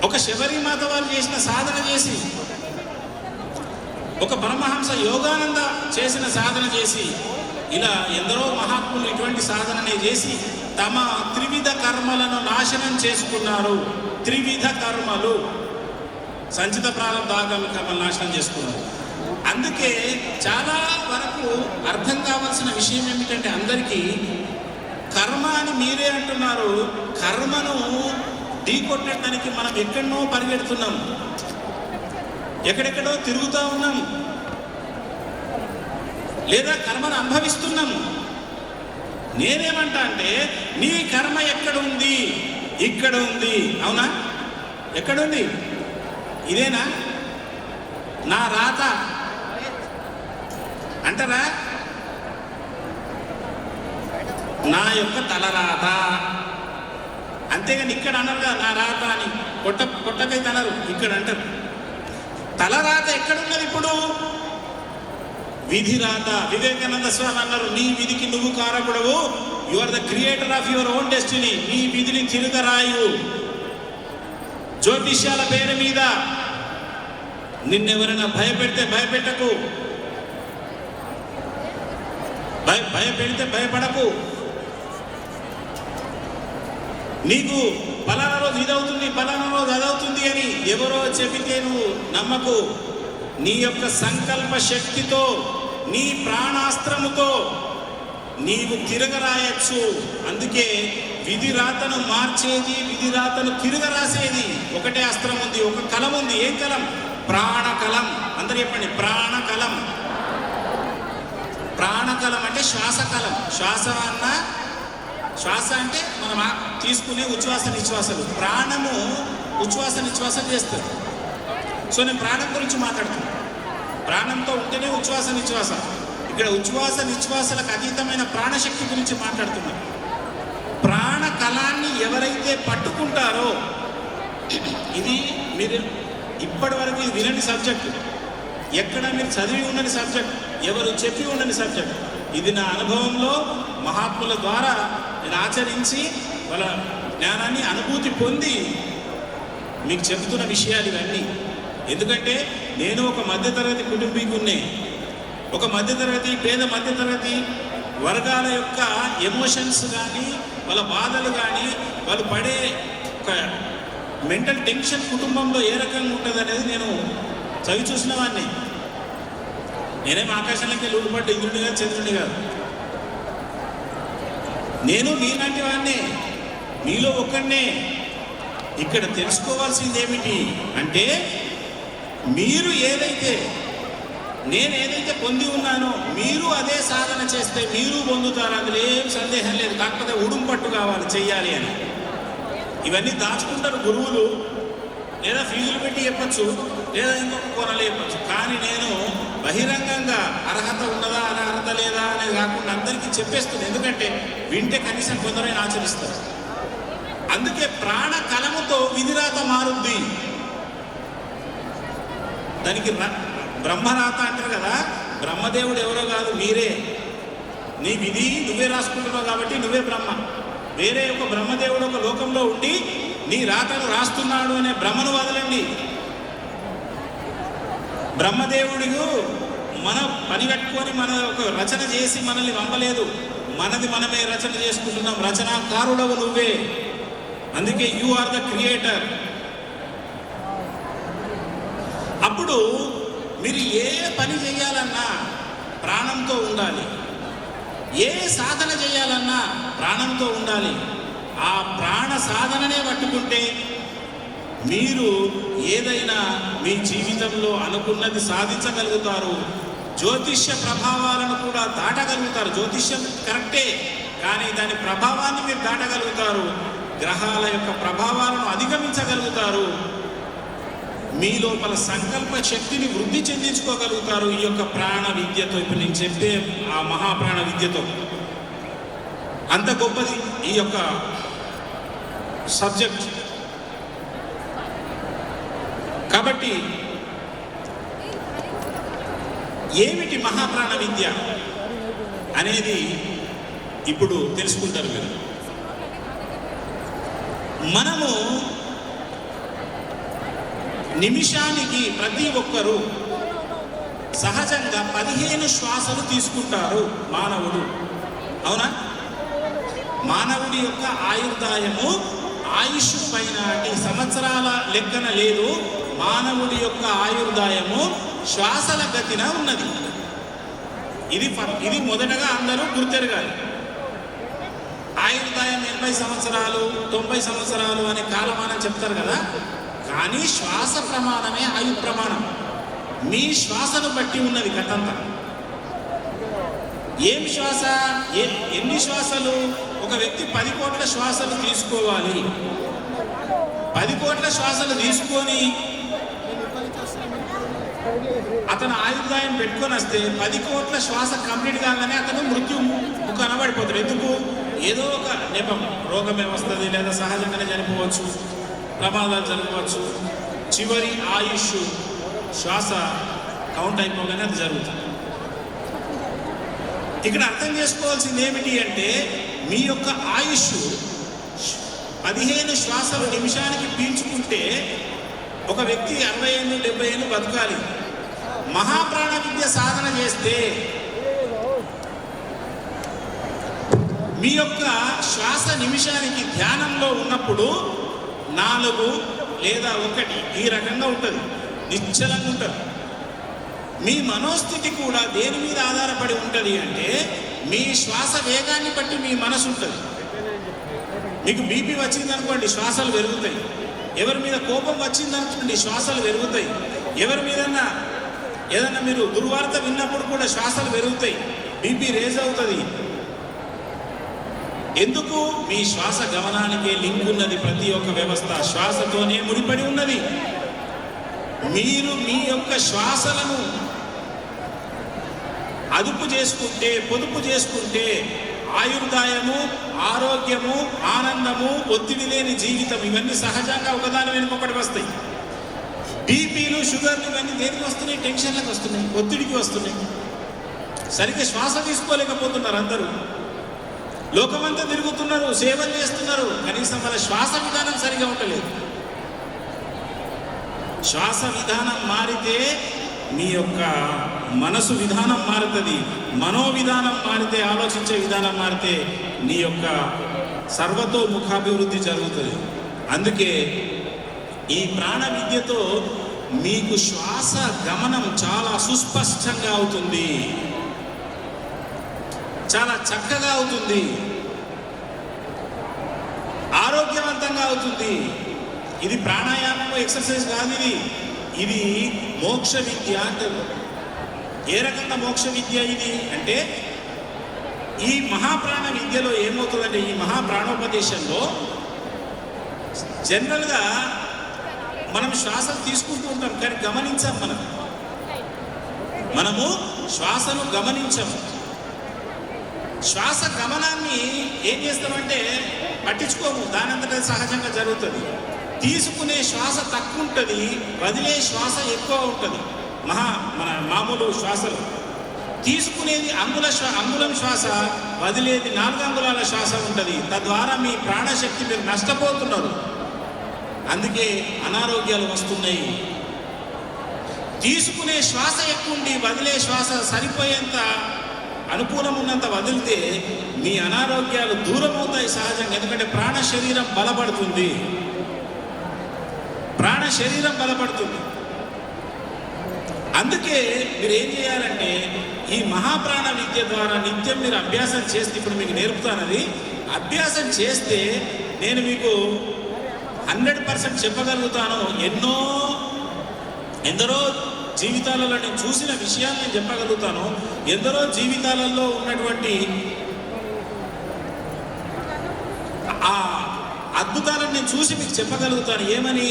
ఒక శబరిమాత వారు చేసిన సాధన చేసి, ఒక పరమహంస యోగానంద చేసిన సాధన చేసి, ఇలా ఎందరో మహాత్ములు ఇటువంటి సాధననే చేసి తమ త్రివిధ కర్మలను నాశనం చేసుకున్నారు. త్రివిధ కర్మలు, సంచిత ప్రారంభ ఆగామి కర్మలు నాశనం చేసుకున్నారు. అందుకే చాలా వరకు అర్థం కావాల్సిన విషయం ఏమిటంటే, అందరికీ కర్మ అని మీరే అంటున్నారు, కర్మను ఢీకొట్టడానికి మనం ఎక్కడనో పరిగెడుతున్నాం, ఎక్కడెక్కడో తిరుగుతూ ఉన్నాం, లేదా కర్మను అనుభవిస్తున్నాం. నేనేమంటా అంటే, నీ కర్మ ఎక్కడ ఉంది? ఇక్కడ ఉంది. అవునా? ఎక్కడుంది? ఇదేనా నా రాత అంటారా? నా యొక్క తలరాత, అంతేగాని ఇక్కడ అనరుగా నా రాత అని. కొట్టకైతే అనరు, ఇక్కడ అంటారు. తలరాత ఎక్కడున్నది ఇప్పుడు? విధి రాత. వివేకానంద స్వామి అన్నారు, నీ విధికి నువ్వు కారకుడవు. You are the creator of your own destiny. నీ విధిని తిరగరాయు. జ్యోతిష్యాల పేరు మీద నిన్నెవరైనా భయపెడితే భయపెట్టకు, భయపెడితే భయపడకు. నీకు పలానా రోజు ఇదవుతుంది, పలానా రోజు అదవుతుంది అని ఎవరో చెబితే నువ్వు నమ్మకు. నీ యొక్క సంకల్ప శక్తితో, నీ ప్రాణాస్త్రముతో నీవు తిరగరాయచ్చు. అందుకే విధి రాతను మార్చేది, విధి రాతను తిరగరాసేది ఒకటే అస్త్రం ఉంది, ఒక కలం ఉంది. ఏం కలం? ప్రాణకలం. అందరూ చెప్పండి, ప్రాణకలం. ప్రాణకలం అంటే శ్వాసకలం. శ్వాస అంటే మనం తీసుకునే ఉచ్ఛ్వాస నిశ్వాసాలు. ప్రాణము ఉచ్ఛ్వాస నిశ్వాసాలు చేస్తుంది. సో నేను ప్రాణం గురించి మాట్లాడుతున్నాను. ప్రాణంతో ఉంటేనే ఉచ్ఛ్వాస నిశ్వాస. ఇక్కడ ఉచ్ఛ్వాస నిశ్వాసాలకు అతీతమైన ప్రాణశక్తి గురించి మాట్లాడుతున్నాను. ప్రాణకలాన్ని ఎవరైతే పట్టుకుంటారో, ఇది మీరు ఇప్పటి వరకు ఇది వినని సబ్జెక్టు, ఎక్కడ మీరు చదివి ఉండని సబ్జెక్ట్, ఎవరు చెప్పి ఉండని సబ్జెక్ట్. ఇది నా అనుభవంలో మహాత్ముల ద్వారా నేను ఆచరించి వాళ్ళ జ్ఞానాన్ని అనుభూతి పొంది మీకు చెబుతున్న విషయాలు ఇవన్నీ. ఎందుకంటే నేను ఒక మధ్యతరగతి కుటుంబీకున్నే. ఒక మధ్యతరగతి, పేద మధ్యతరగతి వర్గాల యొక్క ఎమోషన్స్ కానీ, వాళ్ళ బాధలు కానీ, వాళ్ళు పడే ఒక మెంటల్ టెన్షన్ కుటుంబంలో ఏ రకంగా ఉంటుంది అనేది నేను చవి చూసిన వాడిని. నేనేం ఆకాశంలోకి లూటుపడ్డ ఇంద్రుడి కాదు, చంద్రుడి కాదు. నేను మీలాంటి వాడినే, మీలో ఒక్కడినే. ఇక్కడ తెలుసుకోవాల్సింది ఏమిటి అంటే, మీరు ఏదైతే, నేను ఏదైతే పొంది ఉన్నానో మీరు అదే సాధన చేస్తే మీరు పొందుతారు. అందులో ఏం సందేహం లేదు. కాకపోతే ఉడుంపట్టు కావాలి, చెయ్యాలి అని. ఇవన్నీ దాచుకుంటారు గురువులు, లేదా ఫీజులు పెట్టి చెప్పచ్చు, లేదా ఇంకొక కోణాలు చెప్పచ్చు. కానీ నేను బహిరంగంగా అర్హత ఉన్నదా, అనర్హత లేదా అనేది కాకుండా అందరికీ చెప్పేస్తుంది. ఎందుకంటే వింటే కనీసం కొందరైనా ఆచరిస్తారు. అందుకే ప్రాణ కలముతో విధిరాత మారుద్ది. దానికి బ్రహ్మరాత అంటారు కదా. బ్రహ్మదేవుడు ఎవరో కాదు, మీరే. నీ విధి నువ్వే రాసుకుంటున్నావు కాబట్టి నువ్వే బ్రహ్మ. వేరే ఒక బ్రహ్మదేవుడు ఒక లోకంలో ఉండి నీ రాతను రాస్తున్నాడు అనే భ్రమను వదలండి. బ్రహ్మదేవుడు మన పని కట్టుకొని మన ఒక రచన చేసి మనల్ని పంపలేదు. మనది మనమే రచన చేసుకుంటున్నాం. రచనాకారుడవు నువ్వే. అందుకే యు ఆర్ ద క్రియేటర్. అప్పుడు మీరు ఏ పని చేయాలన్నా ప్రాణంతో ఉండాలి. ఏ సాధన చేయాలన్నా ప్రాణంతో ఉండాలి. ఆ ప్రాణ సాధననే పట్టుకుంటే మీరు ఏదైనా మీ జీవితంలో అనుకున్నది సాధించగలుగుతారు. జ్యోతిష్య ప్రభావాలను కూడా దాటగలుగుతారు. జ్యోతిష్యం కరెక్టే, కానీ దాని ప్రభావాన్ని మీరు దాటగలుగుతారు. గ్రహాల యొక్క ప్రభావాలను అధిగమించగలుగుతారు. మీ లోపల సంకల్ప శక్తిని వృద్ధి చెందించుకోగలుగుతారు ఈ యొక్క ప్రాణ విద్యతో. ఇప్పుడు నేను చెప్పే ఆ మహాప్రాణ విద్యతో. అంత గొప్పది ఈ యొక్క సబ్జెక్ట్. కాబట్టి ఏమిటి మహాప్రాణ విద్య అనేది ఇప్పుడు తెలుసుకుంటారు మీరు. మనము నిమిషానికి ప్రతి ఒక్కరూ సహజంగా 15 శ్వాసలు తీసుకుంటారు మానవుడు. అవునా? మానవుడి యొక్క ఆయుర్దాయము ఆయుష్ పైన అంటే సంవత్సరాల లెక్కన లేదు. మానవుడి యొక్క ఆయుర్దాయము శ్వాసల గతిన ఉన్నది. ఇది మొదటగా అందరూ గుర్తెరగాలి. ఆయుర్దాయం 80 సంవత్సరాలు 90 సంవత్సరాలు అనే కాలమానం చెప్తారు కదా, కానీ శ్వాస ప్రమాణమే ఆయు ప్రమాణం. మీ శ్వాసను బట్టి ఉన్నది కథంతా. ఏం శ్వాస, ఎన్ని శ్వాసలు? ఒక వ్యక్తి 10 కోట్ల శ్వాసలు తీసుకోవాలి. 10 కోట్ల శ్వాసలు తీసుకొని అతను ఆయుర్దాయం పెట్టుకొని వస్తే 10 కోట్ల శ్వాస కంప్లీట్ కాగానే అతను మృత్యు కనబడిపోతాడు. ఎందుకు? ఏదో ఒక నెపం, రోగమే వస్తుంది, లేదా సహజంగానే చనిపోవచ్చు, ప్రమాదాలు జరగవచ్చు. చివరి ఆయుష్ శ్వాస కౌంట్ అయిపోగానే అది జరుగుతుంది. ఇక్కడ అర్థం చేసుకోవాల్సింది ఏమిటి అంటే, మీ యొక్క ఆయుష్ 15 శ్వాసలు నిమిషానికి పీల్చుకుంటే ఒక వ్యక్తి 60 ఏళ్ళు 70 ఏళ్ళు బతకాలి. మహాప్రాణ విద్య సాధన చేస్తే మీ యొక్క శ్వాస నిమిషానికి ధ్యానంలో ఉన్నప్పుడు 4 లేదా 1 ఈ రకంగా ఉంటుంది, నిశ్చలంగా ఉంటుంది. మీ మనోస్థితి కూడా దేని మీద ఆధారపడి ఉంటుంది అంటే, మీ శ్వాస వేగాన్ని బట్టి మీ మనసు ఉంటుంది. మీకు బీపీ వచ్చిందనుకోండి, శ్వాసలు పెరుగుతాయి. ఎవరి మీద కోపం వచ్చిందనుకోండి, శ్వాసలు పెరుగుతాయి. ఎవరి మీదన్నా ఏదన్నా మీరు దుర్వార్త విన్నప్పుడు కూడా శ్వాసలు పెరుగుతాయి, బీపీ రేజ్ అవుతుంది. ఎందుకు? మీ శ్వాస గమనానికే లింక్ ఉన్నది. ప్రతి ఒక్క వ్యవస్థ శ్వాసతోనే ముడిపడి ఉన్నది. మీరు మీ యొక్క శ్వాసలను అదుపు చేసుకుంటే, పొదుపు చేసుకుంటే ఆయుర్దాయము, ఆరోగ్యము, ఆనందము, ఒత్తిడి లేని జీవితం ఇవన్నీ సహజంగా ఒకదాని వెనుకొకటి వస్తాయి. బీపీలు, షుగర్లు ఇవన్నీ దేనికి వస్తున్నాయి? టెన్షన్లకు వస్తున్నాయి, ఒత్తిడికి వస్తున్నాయి. సరిగ్గా శ్వాస తీసుకోలేకపోతున్నారు అందరూ. లోకమంతా తిరుగుతున్నారు, సేవలు చేస్తున్నారు, కనీసం వాళ్ళ శ్వాస విధానం సరిగా ఉండలేదు. శ్వాస విధానం మారితే మీ యొక్క మనసు విధానం మారుతుంది. మనో విధానం మారితే, ఆలోచించే విధానం మారితే నీ యొక్క సర్వతోముఖాభివృద్ధి జరుగుతుంది. అందుకే ఈ ప్రాణ విద్యతో మీకు శ్వాస గమనం చాలా సుస్పష్టంగా అవుతుంది, చాలా చక్కగా అవుతుంది, ఆరోగ్యవంతంగా అవుతుంది. ఇది ప్రాణాయామం ఎక్సర్సైజ్ కాదు, ఇది మోక్ష విద్య అంటారు. ఏ రకంగా మోక్ష విద్య ఇది అంటే, ఈ మహాప్రాణ విద్యలో ఏమవుతుందంటే, ఈ మహాప్రాణోపదేశంలో జనరల్గా మనం శ్వాసను తీసుకుంటూ ఉంటాం, కానీ గమనించాం. మనము శ్వాసను గమనించాము. శ్వాస గమనాన్ని ఏం చేస్తామంటే పట్టించుకోము, దానంతటా సహజంగా జరుగుతుంది. తీసుకునే శ్వాస తక్కువ ఉంటుంది, వదిలే శ్వాస ఎక్కువ ఉంటుంది. మన మామూలు శ్వాసలు తీసుకునేది అంగుళం శ్వాస, వదిలేది 4 అంగుళాల శ్వాస ఉంటుంది. తద్వారా మీ ప్రాణశక్తి మీరు నష్టపోతున్నారు. అందుకే అనారోగ్యాలు వస్తున్నాయి. తీసుకునే శ్వాస ఎక్కువ ఉండి వదిలే శ్వాస సరిపోయేంత అనుకూలం ఉన్నంత వదిలితే మీ అనారోగ్యాలు దూరం అవుతాయి సహజంగా. ఎందుకంటే ప్రాణ శరీరం బలపడుతుంది. అందుకే మీరు ఏం చేయాలంటే, ఈ మహాప్రాణ విద్య ద్వారా నిత్యం మీరు అభ్యాసం చేస్తే, ఇప్పుడు మీకు నేర్పుతానది, అభ్యాసం చేస్తే నేను మీకు 100% చెప్పగలుగుతాను. ఎందరో జీవితాలలో నేను చూసిన విషయాలు నేను చెప్పగలుగుతాను. ఎందరో జీవితాలలో ఉన్నటువంటి ఆ అద్భుతాలను నేను చూసి మీకు చెప్పగలుగుతాను. ఏమని?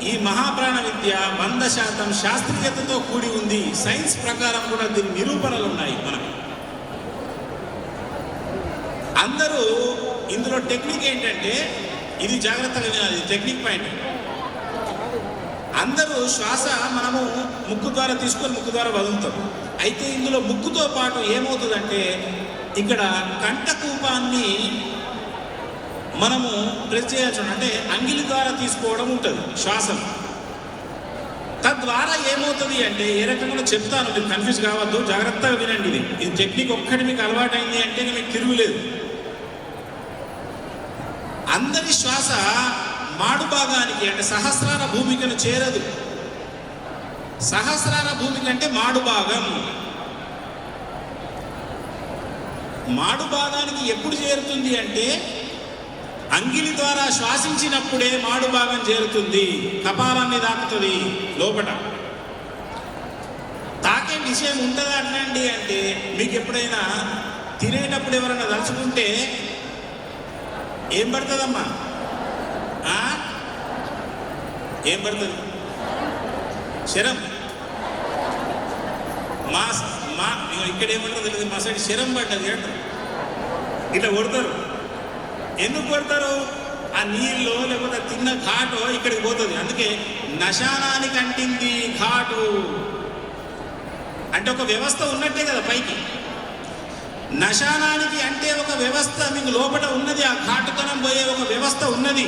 ఈ మహాప్రాణ విద్య 100% శాస్త్రీయతతో కూడి ఉంది. సైన్స్ ప్రకారం కూడా దీని నిరూపణలు ఉన్నాయి. మనకు అందరూ ఇందులో టెక్నిక్ ఏంటంటే, ఇది జాగ్రత్తగా వినాలి, టెక్నిక్ పాయింట్. అందరూ శ్వాస మనము ముక్కు ద్వారా తీసుకొని ముక్కు ద్వారా వదులుతాం. అయితే ఇందులో ముక్కుతో పాటు ఏమవుతుందంటే, ఇక్కడ కంఠకూపాన్ని మనము ప్రెస్ చేయాల్సి, అంటే అంగిలి ద్వారా తీసుకోవడం ఉంటుంది శ్వాసను. తద్వారా ఏమవుతుంది అంటే, ఏ రకంగా చెప్తాను, మీరు కన్ఫ్యూజ్ కావద్దు, జాగ్రత్తగా వినండి. ఇది టెక్నిక్ ఒక్కటి మీకు అలవాటైంది అంటే మీకు తిరుగులేదు. అందరి శ్వాస మాడు భాగానికి అంటే సహస్రార భూమికను చేరదు. సహస్రార భూమిక అంటే మాడు భాగం. మాడు భాగానికి ఎప్పుడు చేరుతుంది అంటే అంగిలి ద్వారా శ్వాసించినప్పుడే మాడు భాగం చేరుతుంది, కపాలాన్ని తాకుతుంది. లోపట తాకే విషయం ఉంటుందా అనండి అంటే, మీకు ఎప్పుడైనా తినేటప్పుడు ఎవరైనా తలుచుకుంటే ఏం పడుతుందమ్మా? ఏం పడుతుంది? శరం. మా మా ఇక్కడ ఏమంటారు తెలియదు, మా సైడ్ శరం పడ్డది అంటారు. ఇట్లా కొడతారు. ఎందుకు కొడతారు? ఆ నీళ్ళు లేకపోతే తిన్న ఘాటు ఇక్కడికి పోతుంది. అందుకే నశానానికి అంటింది ఘాటు అంటే ఒక వ్యవస్థ ఉన్నట్టే కదా పైకి. నశానానికి అంటే ఒక వ్యవస్థ మీకు లోపల ఉన్నది, ఆ ఘాటుతనం పోయే ఒక వ్యవస్థ ఉన్నది.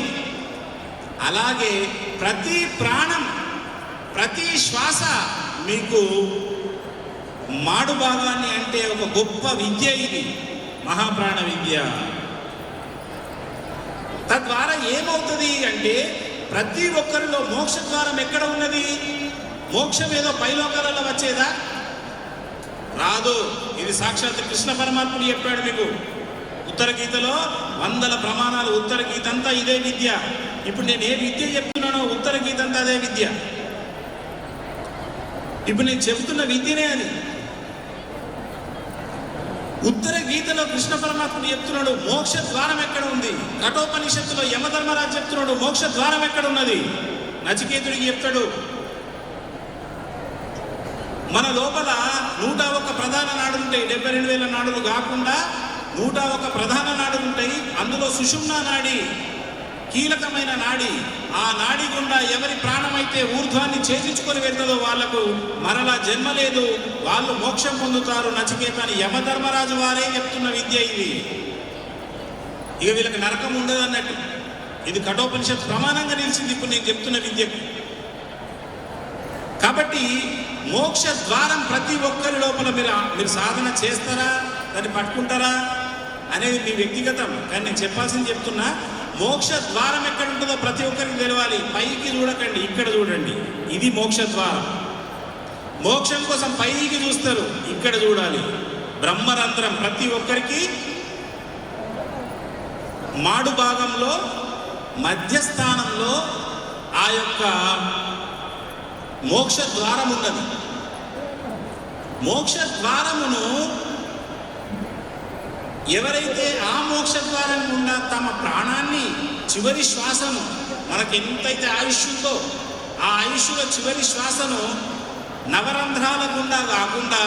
అలాగే ప్రతి ప్రాణం, ప్రతి శ్వాస మీకు మాడు భాగాన్ని అంటే ఒక గొప్ప విద్య. ఇది మహాప్రాణ విద్య. తద్వారా ఏమవుతుంది అంటే, ప్రతి ఒక్కరిలో మోక్ష ద్వారం ఎక్కడ ఉన్నది? మోక్షం ఏదో పైలోకాలలో వచ్చేదా? రాదు. ఇది సాక్షాత్ కృష్ణ పరమాత్ముడు చెప్పాడు మీకు ఉత్తర గీతలో. 100 ప్రమాణాలు. ఉత్తర గీత అంతా ఇదే విద్య. ఇప్పుడు నేను ఏ విద్య చెప్తున్నానో ఉత్తర గీత అంతా అదే విద్య. ఇప్పుడు నేను చెబుతున్న విద్యనే అది. ఉత్తర గీతలో కృష్ణ పరమాత్ముడు చెప్తున్నాడు మోక్ష ద్వారం ఎక్కడ ఉంది. కఠోపనిషత్తులో యమధర్మరాజు చెప్తున్నాడు మోక్ష ద్వారం ఎక్కడ ఉన్నది. నచికేతుడికి చెప్తాడు, మన లోపల 101 ప్రధాన నాడులు ఉంటాయి. 72,000 నాడులు కాకుండా 101 ప్రధాన నాడులు ఉంటాయి. అందులో సుషుమ్నా నాడి కీలకమైన నాడి. ఆ నాడి గుండా ఎవరి ప్రాణమైతే ఊర్ధ్వాన్ని ఛేదించుకొని వెళ్తుందో వాళ్లకు మరలా జన్మ లేదు, వాళ్ళు మోక్షం పొందుతారు నచికేత అని యమధర్మరాజు వారే చెప్తున్న విద్య ఇది. ఇక వీళ్ళకి నరకం ఉండదు అన్నట్టు. ఇది కఠోపనిషత్ ప్రమాణంగా నిలిచింది ఇప్పుడు నేను చెప్తున్న విద్యకు. కాబట్టి మోక్ష ద్వారం ప్రతి ఒక్కరి లోపల మీరు సాధన చేస్తారా, దాన్ని పట్టుకుంటారా అనేది మీ వ్యక్తిగతం. కానీ నేను చెప్పాల్సింది చెప్తున్నా, మోక్ష ద్వారం ఎక్కడ ఉంటుందో ప్రతి ఒక్కరికి తెలవాలి. పైకి చూడకండి, ఇక్కడ చూడండి. ఇది మోక్ష ద్వారం. మోక్షం కోసం పైకి చూస్తారు, ఇక్కడ చూడాలి. బ్రహ్మరంధ్రం ప్రతి ఒక్కరికి మాడు భాగంలో మధ్యస్థానంలో ఆ యొక్క మోక్ష ద్వారం ఉన్నది. మోక్ష ద్వారమును ఎవరైతే ఆ మోక్ష ద్వారం గుండా తమ ప్రాణాన్ని, చివరి శ్వాసను, మనకు ఎంతైతే ఆయుష్ ఉందో ఆ ఆయుష్లో చివరి శ్వాసను నవరంధ్రాల గుండా కాకుండా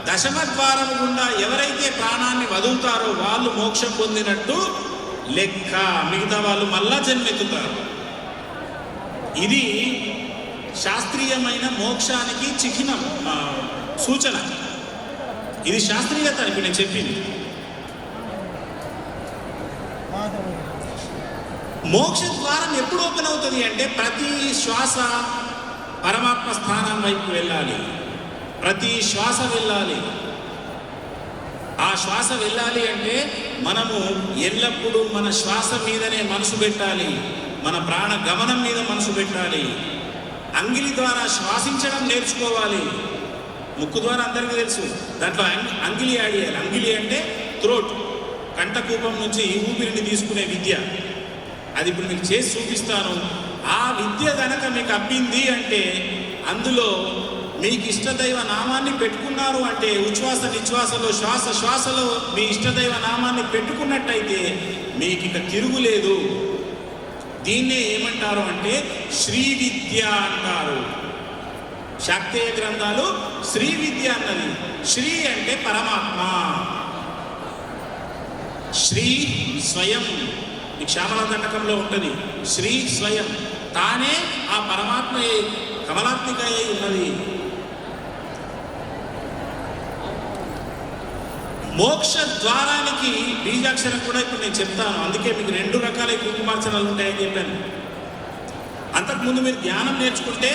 దశమ ద్వారం గుండా ఎవరైతే ప్రాణాన్ని వదులుతారో వాళ్ళు మోక్షం పొందినట్టు లెక్క. మిగతా వాళ్ళు మళ్ళా జన్మెత్తుతారు. ఇది శాస్త్రీయమైన మోక్షానికి చిహ్నం, సూచన. ఇది శాస్త్రీయత ఇప్పుడు నేను చెప్పింది. మోక్ష ద్వారం ఎప్పుడు ఓపెన్ అవుతుంది అంటే, ప్రతి శ్వాస పరమాత్మ స్థానం వైపు వెళ్ళాలి. ప్రతి శ్వాస వెళ్ళాలి. ఆ శ్వాస వెళ్ళాలి అంటే మనము ఎల్లప్పుడూ మన శ్వాస మీదనే మనసు పెట్టాలి. మన ప్రాణ గమనం మీద మనసు పెట్టాలి. అంగిలి ద్వారా శ్వాసించడం నేర్చుకోవాలి. ముక్కు ద్వారా అందరికీ తెలుసు, దాంట్లో అంగిలి యాడ్ చేయాలి. అంగిలి అంటే థ్రోట్, కంఠకూపం నుంచి ఊపిరిని తీసుకునే విద్య. అది ఇప్పుడు మీకు చేసి చూపిస్తాను. ఆ విద్య కనుక మీకు అబ్బింది అంటే, అందులో మీకు ఇష్టదైవ నామాన్ని పెట్టుకున్నారు అంటే, ఉచ్ఛ్వాస నిశ్వాసలో శ్వాస శ్వాసలో మీ ఇష్టదైవ నామాన్ని పెట్టుకున్నట్టయితే మీకు ఇక తిరుగులేదు. దీన్నే ఏమంటారు అంటే శ్రీ విద్య అంటారు. శాక్తేయ గ్రంథాలు శ్రీ విద్య అన్నది. శ్రీ అంటే పరమాత్మ. శ్రీ స్వయం ఈ శ్యామల దండకంలో ఉంటుంది. శ్రీ స్వయం తానే ఆ పరమాత్మ కమలాత్మికయ్యి ఉన్నది. మోక్ష ద్వారానికి బీజాక్షరం కూడా ఇప్పుడు నేను చెప్తాను. అందుకే మీకు 2 రకాల కుంకుమార్చనలు ఉంటాయని చెప్పాను. అంతకుముందు మీరు ధ్యానం నేర్చుకుంటే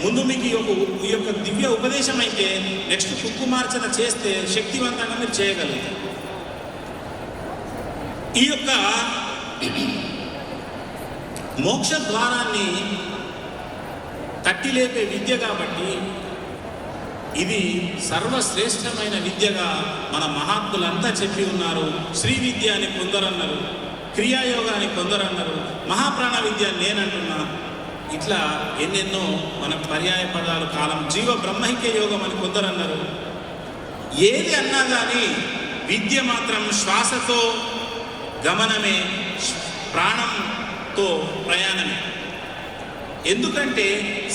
ముందు మీకు ఈ యొక్క దివ్య ఉపదేశం అయితే నెక్స్ట్ కుంకుమార్చన చేస్తే శక్తివంతంగా మీరు చేయగలుగుతారు. ఈ యొక్క మోక్ష ద్వారాన్ని తట్టి లేపే విద్య కాబట్టి ఇది సర్వశ్రేష్టమైన విద్యగా మన మహాత్ములంతా చెప్పి ఉన్నారు. శ్రీ విద్య అని కొందరన్నారు, క్రియాయోగాన్ని కొందరన్నారు, మహాప్రాణ విద్య నేనంటున్నా. ఇట్లా ఎన్నెన్నో మన పర్యాయ పదాలు కాలం జీవ బ్రహ్మైక్య యోగం అని కొందరన్నారు. ఏది అన్నా కానీ విద్య మాత్రం శ్వాసతో గమనమే, ప్రాణంతో ప్రయాణమే. ఎందుకంటే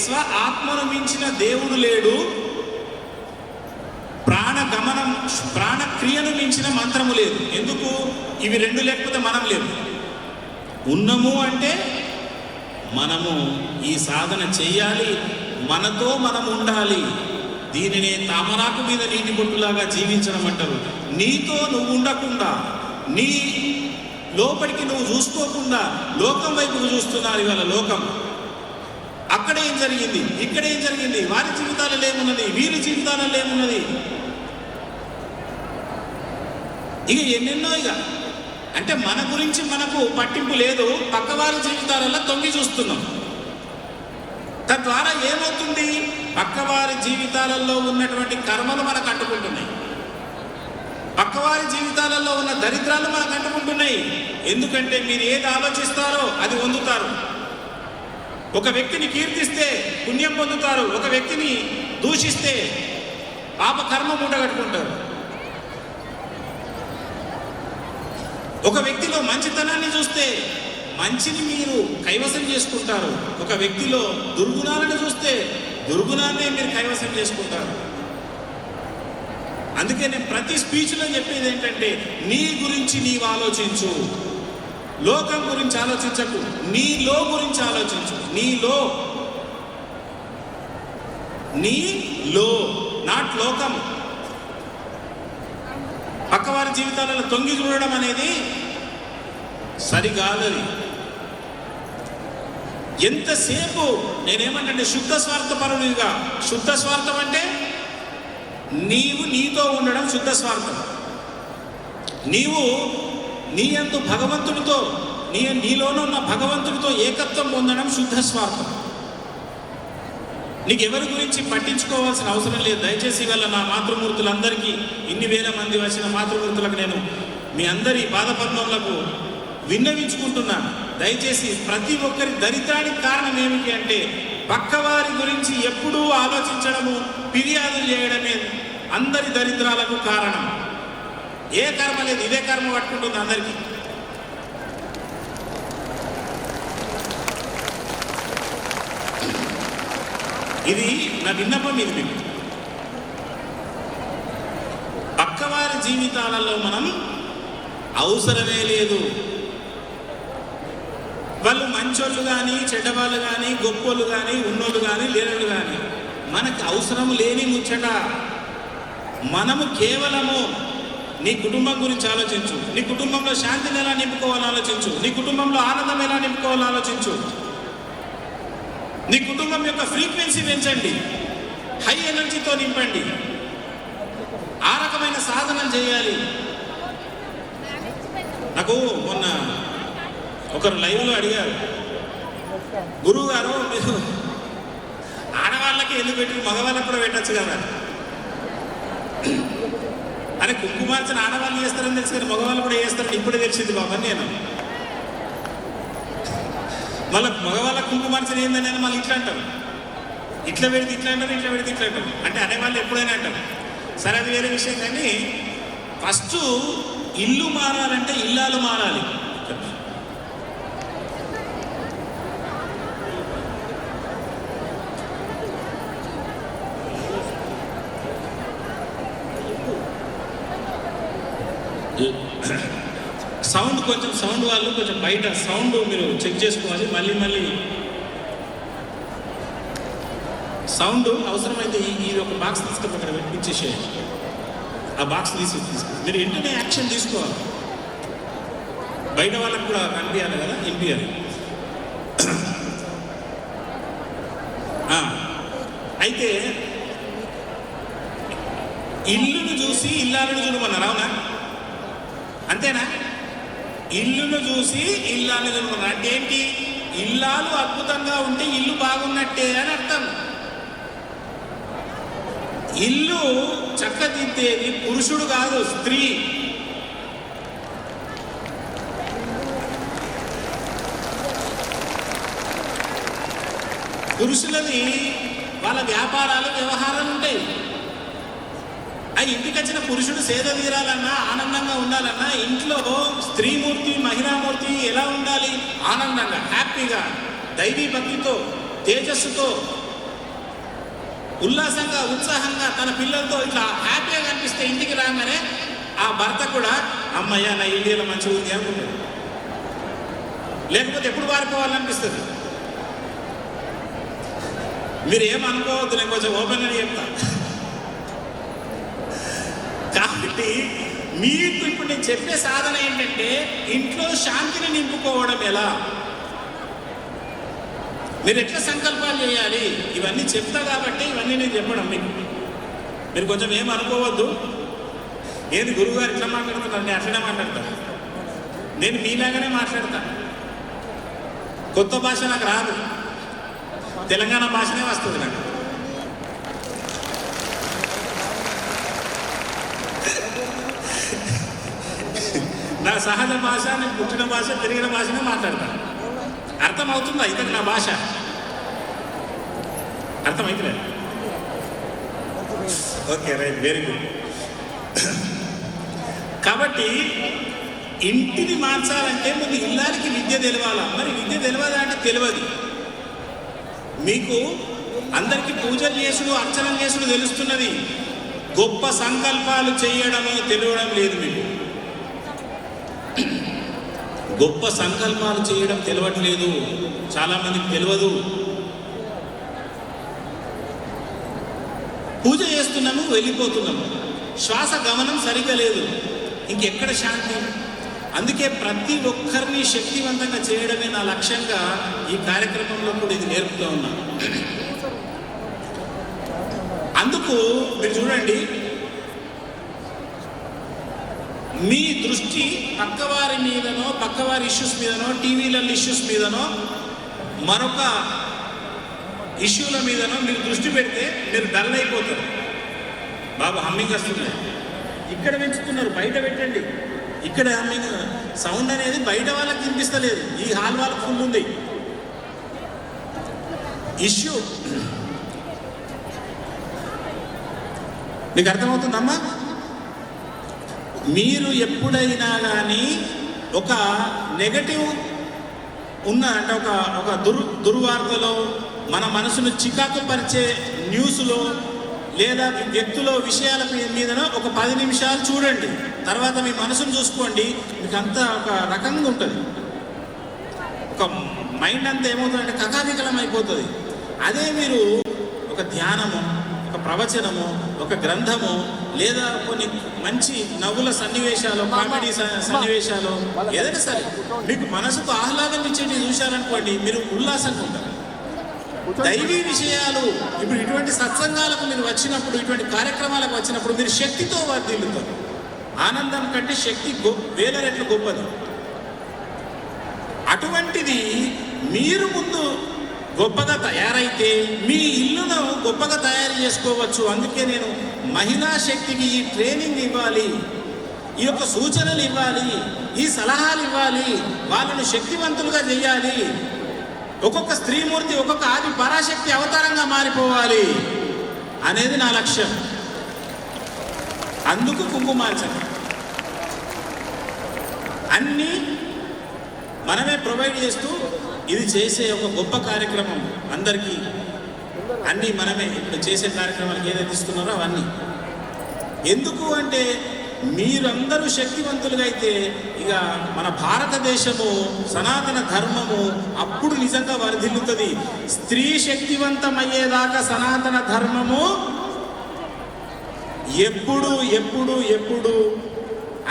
స్వ ఆత్మను మించిన దేవుడు లేడు, ప్రాణగమనం ప్రాణక్రియను మించిన మంత్రము లేదు. ఎందుకు? ఇవి రెండు లేకపోతే మనం లేదు. ఉన్నము అంటే మనము ఈ సాధన చెయ్యాలి, మనతో మనం ఉండాలి. దీనినే తామరాకు మీద నీటి బొట్టులాగా జీవించడం అంటారు. నీతో నువ్వు ఉండకుండా, నీ లోపలికి నువ్వు చూసుకోకుండా లోకం వైపుకు చూస్తున్నారు ఇవాళ లోకం. అక్కడ ఏం జరిగింది, ఇక్కడ ఏం జరిగింది, వారి జీవితాలలో ఏమున్నది, వీరి జీవితాలలో ఏమున్నది, ఇక ఎన్నెన్నో. ఇక అంటే మన గురించి మనకు పట్టింపు లేదు, పక్కవారి జీవితాలలో తొంగి చూస్తున్నాం. తద్వారా ఏమవుతుంది, పక్కవారి జీవితాలలో ఉన్నటువంటి కర్మలు మనకు అంటుకుంటున్నాయి, పక్కవారి జీవితాలలో ఉన్న దరిద్రాలు మనకు అంటుకుంటున్నాయి. ఎందుకంటే మీరు ఏది ఆలోచిస్తారో అది పొందుతారు. ఒక వ్యక్తిని కీర్తిస్తే పుణ్యం పొందుతారు, ఒక వ్యక్తిని దూషిస్తే పాప కర్మ మూటగట్టుకుంటారు. ఒక వ్యక్తిలో మంచితనాన్ని చూస్తే మంచిని మీరు కైవసం చేసుకుంటారు, ఒక వ్యక్తిలో దుర్గుణాలను చూస్తే దుర్గుణాన్నే మీరు కైవసం చేసుకుంటారు. అందుకే నేను ప్రతి స్పీచ్లో చెప్పేది ఏంటంటే, నీ గురించి నీవు ఆలోచించు, లోకం గురించి ఆలోచించకు, నీలో గురించి ఆలోచించు. నీలో నాట్ లోకం. పక్కవారి జీవితాలలో తొంగి చూడడం అనేది సరికాదది. ఎంతసేపు నేనేమంటే శుద్ధ స్వార్థపరునిగా, శుద్ధ స్వార్థం అంటే నీవు నీతో ఉండడం శుద్ధ స్వార్థం. నీవు నీ యందు భగవంతుడితో, నీలోనున్న భగవంతుడితో ఏకత్వం పొందడం శుద్ధ స్వార్థం. నీకు ఎవరి గురించి పట్టించుకోవాల్సిన అవసరం లేదు. దయచేసి ఇవాళ నా మాతృమూర్తులందరికీ, ఇన్ని వేల మంది వచ్చిన మాతృమూర్తులకు నేను మీ అందరి పాదపద్మములకు విన్నవించుకుంటున్నాను. దయచేసి ప్రతి ఒక్కరి దరిద్రానికి కారణం ఏమిటి అంటే, పక్కవారి గురించి ఎప్పుడూ ఆలోచించడము, ఫిర్యాదులు చేయడమే అందరి దరిద్రాలకు కారణం. ఏ కర్మ లేదు, ఇదే కర్మ పట్టుకుంటుంది అందరికీ. ఇది నా విన్నపం. ఇది మీకు పక్కవారి జీవితాలలో మనం అవసరమే లేదు. వాళ్ళు మంచోళ్ళు కానీ, చెడ్డవాళ్ళు కానీ, గొప్పోళ్ళు కానీ, ఉన్నోళ్ళు కానీ, లేనోళ్ళు కానీ, మనకు అవసరం లేని ముచ్చట. మనము కేవలము నీ కుటుంబం గురించి ఆలోచించు, నీ కుటుంబంలో శాంతిని ఎలా నింపుకోవాలని ఆలోచించు, నీ కుటుంబంలో ఆనందం ఎలా నింపుకోవాలని ఆలోచించు, నీ కుటుంబం యొక్క ఫ్రీక్వెన్సీ పెంచండి, హై ఎనర్జీతో నింపండి. ఆ రకమైన సాధన చేయాలి. నాకు మొన్న ఒకరు లైవ్లో అడిగారు, గురువు గారు మీరు ఆడవాళ్ళకి ఎందుకు పెట్టి మగవాళ్ళకి కూడా పెట్టచ్చు కదా అని. కుంకుమార్చన ఆడవాళ్ళు చేస్తారని తెలుసు కానీ మగవాళ్ళు కూడా చేస్తారని ఇప్పుడే తెలిసింది బాబా. నేను మళ్ళీ మగవాళ్ళ కుంకుమార్చన ఏందని మళ్ళీ ఇట్లా అంటారు, ఇట్లా పెడితే ఇట్లా అంటారు, ఇట్లా పెడితే ఇట్లా అంటారు. అంటే అనేవాళ్ళు ఎప్పుడైనా అంటారు. సరే, అది వేరే విషయం. కానీ ఫస్ట్ ఇల్లు మారాలంటే ఇల్లాలు మారాలి. సౌండ్ వాళ్ళు కొంచెం బయట సౌండ్ మీరు చెక్ చేసుకోవాలి. మళ్ళీ సౌండ్ అవసరమైతే ఇది ఒక బాక్స్ తీసుకొని అక్కడ పెట్టించేసేయండి. ఆ బాక్స్ తీసుకు మీరు వెంటనే యాక్షన్ తీసుకోవాలి. బయట వాళ్ళకు కూడా కనిపించాలి కదా, వినిపించాలి. అయితే ఇల్లును చూసి ఇల్లాలను చూడమన్నారు, అవునా? అంతేనా? ఇల్లును చూసి ఇల్లాలను చూడమన్నారు అంటే ఏంటి? ఇల్లాలు అద్భుతంగా ఉంటే ఇల్లు బాగున్నట్టే అని అర్థం. ఇల్లు చక్కదిద్దేది పురుషుడు కాదు, స్త్రీ. పురుషులది వాళ్ళ వ్యాపారాలు వ్యవహారాలు ఉంటాయి. ఆ ఇంటికి వచ్చిన పురుషుడు సేద తీరాలన్నా, ఆనందంగా ఉండాలన్నా ఇంట్లో స్త్రీమూర్తి మహిళామూర్తి ఎలా ఉండాలి? ఆనందంగా, హ్యాపీగా, దైవీ భక్తితో, తేజస్సుతో, ఉల్లాసంగా, ఉత్సాహంగా తన పిల్లలతో ఇట్లా హ్యాపీగా కనిపిస్తే ఇంటికి రాగానే ఆ భర్త కూడా అమ్మయ్య నా ఇండియాలో మంచిగా ఉంది అనుకుంటాడు. లేకపోతే ఎప్పుడు పారిపోవాలనిపిస్తుంది. మీరు ఏమనుకోవద్దు, నేను కొంచెం ఓపెన్గా చెప్తా. కాబట్టి మీకు ఇప్పుడు నేను చెప్పే సాధన ఏంటంటే ఇంట్లో శాంతిని నింపుకోవడం ఎలా, మీరు ఎట్లా సంకల్పాలు చేయాలి, ఇవన్నీ చెప్తా కాబట్టి ఇవన్నీ నేను చెప్పడం మీకు. మీరు కొంచెం ఏమనుకోవద్దు, ఏది గురువుగారు ఇట్లా మాట్లాడుతున్నారు, నేను అట్లనే మాట్లాడతాను. నేను మీలాగానే మాట్లాడతా. కొత్త భాష నాకు రాదు, తెలంగాణ భాషనే వస్తుంది నాకు. నా సహజ భాష, నేను పుట్టిన భాష, పెరిగిన భాషనే మాట్లాడతాను. అర్థమవుతుందా ఇతను నా భాష? అర్థమైతే ఓకే, రైట్, వెరీ గుడ్. కాబట్టి ఇంటిని మార్చాలంటే ముందు ఇల్లానికి విద్య తెలవాలా. మరి విద్య తెలియదా అంటే తెలియదు. మీకు అందరికీ పూజలు చేసుడు, అర్చనలు చేసుడు తెలుస్తున్నది, గొప్ప సంకల్పాలు చేయడము తెలియడం లేదు. మీకు గొప్ప సంకల్పాలు చేయడం తెలియట్లేదు, చాలా మందికి తెలియదు. పూజ చేస్తున్నాము, వెళ్ళిపోతున్నాము, శ్వాస గమనం సరిగ్గా లేదు, ఇంకెక్కడ శాంతి? అందుకే ప్రతి ఒక్కరిని శక్తివంతంగా చేయడమే నా లక్ష్యంగా ఈ కార్యక్రమంలో కూడా ఇది నేర్పుతూ ఉన్నాను. అందుకు మీరు చూడండి, మీ దృష్టి పక్కవారి మీదనో, పక్కవారి ఇష్యూస్ మీదనో, టీవీలలో ఇష్యూస్ మీదనో, మరొక ఇష్యూల మీదనో మీరు దృష్టి పెడితే మీరు డల్ అయిపోతారు. బాబు హమ్మింగ్ వస్తుంది, ఇక్కడ పెంచుతున్నారు, బయట పెట్టండి. ఇక్కడ హమ్మింగ్ సౌండ్ అనేది బయట వాళ్ళకి వినిపిస్తలేదు, ఈ హాల్ వాళ్ళకి ఫుల్ ఉంది. ఇష్యూ మీకు అర్థమవుతుందమ్మా? మీరు ఎప్పుడైనా కానీ ఒక నెగటివ్ ఉన్న అంటే ఒక దుర్వార్తలో, మన మనసును చికాకు పరిచే న్యూస్లో లేదా వ్యక్తుల విషయాల మీదనో ఒక 10 నిమిషాలు చూడండి. తర్వాత మీ మనసును చూసుకోండి, మీకు అంతా ఒక రకంగా ఉంటుంది. ఒక మైండ్ అంతా ఏమవుతుందంటే కకావికలం అయిపోతుంది. అదే మీరు ఒక ధ్యానము, ఒక ప్రవచనము, ఒక గ్రంథము, లేదా కొన్ని మంచి నవ్వుల సన్నివేశాలు, కామెడీ సన్నివేశాలు, ఏదైనా సరే మీకు మనసుకు ఆహ్లాదం ఇచ్చేటి చూశారనుకోండి, మీరు ఉల్లాసంగా ఉంటారు. దైవీ విషయాలు ఇప్పుడు ఇటువంటి సత్సంగాలకు మీరు వచ్చినప్పుడు, ఇటువంటి కార్యక్రమాలకు వచ్చినప్పుడు మీరు శక్తితో వర్ధిల్లుతారు. ఆనందం కంటే శక్తి వేల రెట్లు గొప్పది. అటువంటిది మీరు ముందు గొప్పగా తయారైతే మీ ఇల్లును గొప్పగా తయారు చేసుకోవచ్చు. అందుకే నేను మహిళా శక్తికి ఈ ట్రైనింగ్ ఇవ్వాలి, ఈ యొక్క సూచనలు ఇవ్వాలి, ఈ సలహాలు ఇవ్వాలి, వాళ్ళను శక్తివంతులుగా చేయాలి. ఒక్కొక్క స్త్రీమూర్తి ఒక్కొక్క ఆది పరాశక్తి అవతారంగా మారిపోవాలి అనేది నా లక్ష్యం. అందుకు కుంకుమార్చన అన్నీ మనమే ప్రొవైడ్ చేస్తూ ఇది చేసే ఒక గొప్ప కార్యక్రమం. అందరికీ అన్నీ మనమే ఇప్పుడు చేసే కార్యక్రమాలకు ఏదైతే ఇస్తున్నారో అవన్నీ. ఎందుకు అంటే మీరందరూ శక్తివంతులుగా అయితే ఇక మన భారతదేశము, సనాతన ధర్మము అప్పుడు నిజంగా వర్ధిల్లుతుంది. స్త్రీ శక్తివంతమయ్యేదాకా సనాతన ధర్మము ఎప్పుడు ఎప్పుడు ఎప్పుడు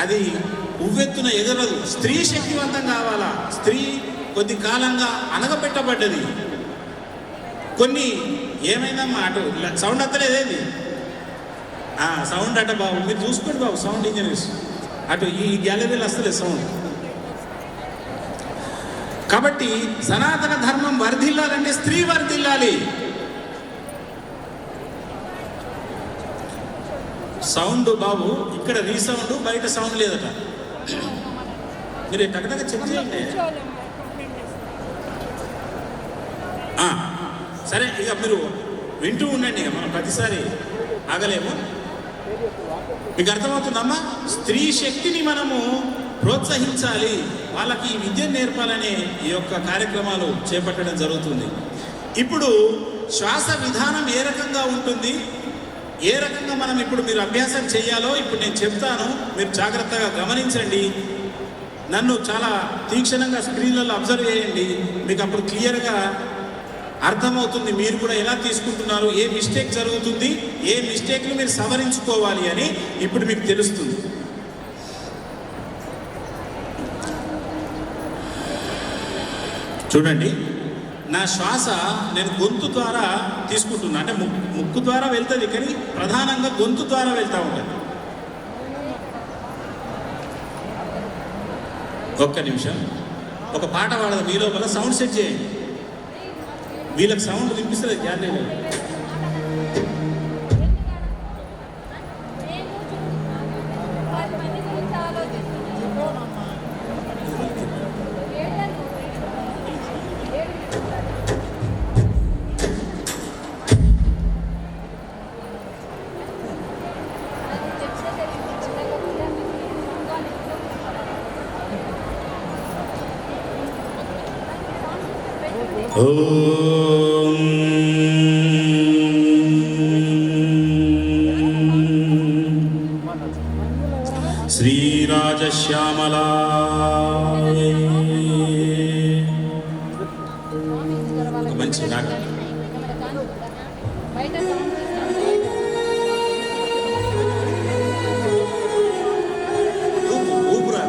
అది ఉవ్వెత్తున ఎగరదు. స్త్రీ శక్తివంతం కావాలా. స్త్రీ కొద్ది కాలంగా అణగపెట్టబడ్డది. కొన్ని ఏమైందమ్మా అటు సౌండ్ అత్తలేదేది సౌండ్ అట బాబు, మీరు చూసుకోండి బాబు సౌండ్ ఇంజనీర్స్, అటు ఈ గ్యాలరీలో వస్తలేదు సౌండ్. కాబట్టి సనాతన ధర్మం వర్ధిల్లాలంటే స్త్రీ వర్ధిల్లాలి. సౌండ్ బాబు ఇక్కడ రీసౌండ్, బయట సౌండ్ లేదట. మీరు టకటక చెక్ చేయండి. సరే, ఇక మీరు వింటూ ఉండండి, ఇక మనం ప్రతిసారి ఆగలేము. మీకు అర్థమవుతుందమ్మా? స్త్రీ శక్తిని మనము ప్రోత్సహించాలి, వాళ్ళకి ఈ విద్యను నేర్పాలనే ఈ యొక్క కార్యక్రమాలు చేపట్టడం జరుగుతుంది. ఇప్పుడు శ్వాస విధానం ఏ రకంగా ఉంటుంది, ఏ రకంగా మనం ఇప్పుడు మీరు అభ్యాసం చేయాలో ఇప్పుడు నేను చెప్తాను, మీరు జాగ్రత్తగా గమనించండి. నన్ను చాలా తీక్షణంగా స్క్రీన్లలో అబ్జర్వ్ చేయండి, మీకు అప్పుడు క్లియర్గా అర్థమవుతుంది మీరు కూడా ఎలా తీసుకుంటున్నారు, ఏ మిస్టేక్ జరుగుతుంది, ఏ మిస్టేక్లు మీరు సవరించుకోవాలి అని ఇప్పుడు మీకు తెలుస్తుంది. చూడండి, నా శ్వాస నేను గొంతు ద్వారా తీసుకుంటున్నా, అంటే ముక్కు ద్వారా వెళ్తుంది, కానీ ప్రధానంగా గొంతు ద్వారా వెళ్తూ ఉంటుంది. ఒక్క నిమిషం, ఒక పాట పాడదు మీ లోపల, సౌండ్ సెట్ చేయండి. వీళ్ళకి సౌండ్ వినిపిస్తుంది గ్యాలరీలో. ఓం శ్రీరాజశ్యామలా మంచి రాగం. ఊపురా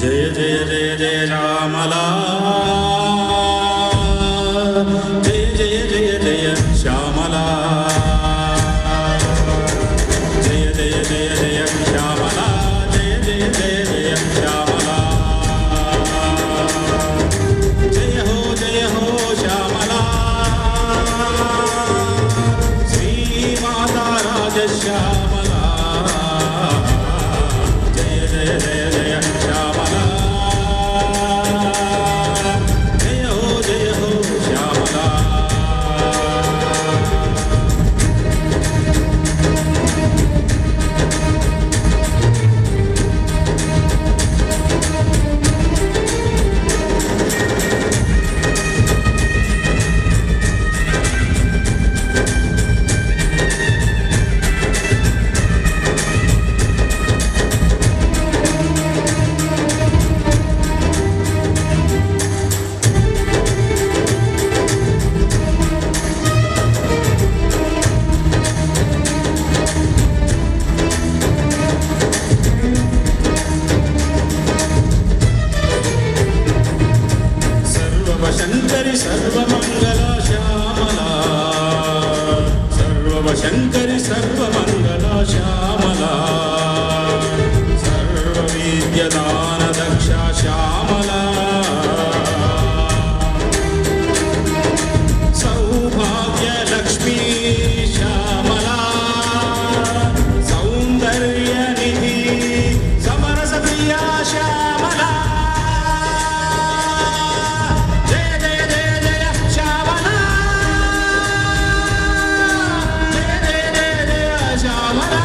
జయ జయ జయ జయ శ్యామలా, జయ జయ జయ జయ శ్యామలా, జయ జయ జయ జయ శ్యామలా, జయ జయ జయ జయ శ్యామలా, జయ హో శ్యామలా, శ్రీ మాతా రాజశ్యామలా, జయ జయ జయ జయ శ్యామలా, జయ హో శ్యామలా. శంకరి సర్వమంగళ శ్యామలా, సర్వశంకరి సర్వమంగళ శ్యామలా, సర్వవిద్యదాన దక్ష శ్యామలా, సౌభాగ్య లక్ష్మీ శ్యామలా, సౌందర్య నిధి సమరస ప్రియా శ్యామలా, శ్యామలా.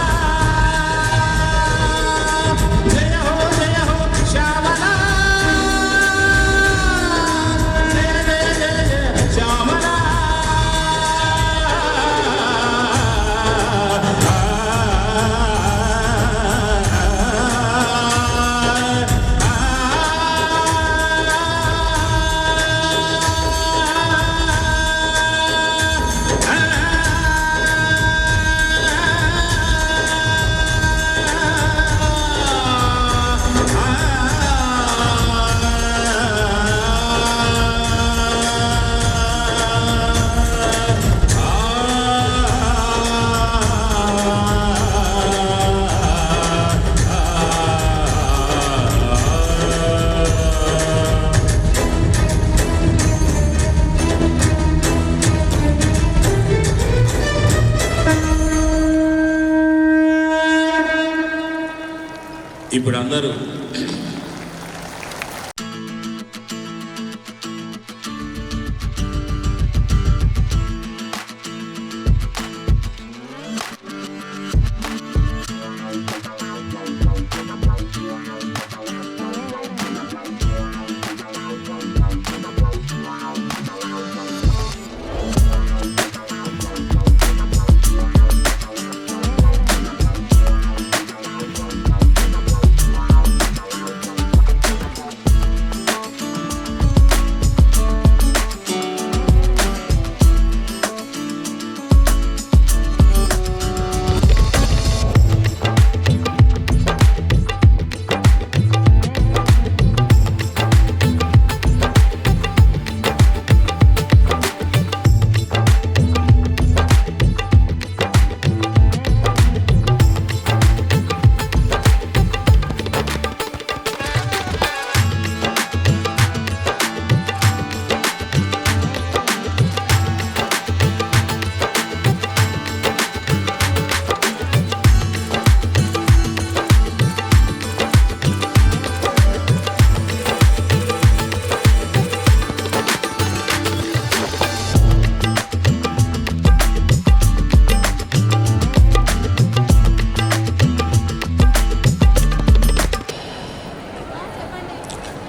ఇప్పుడు అందరూ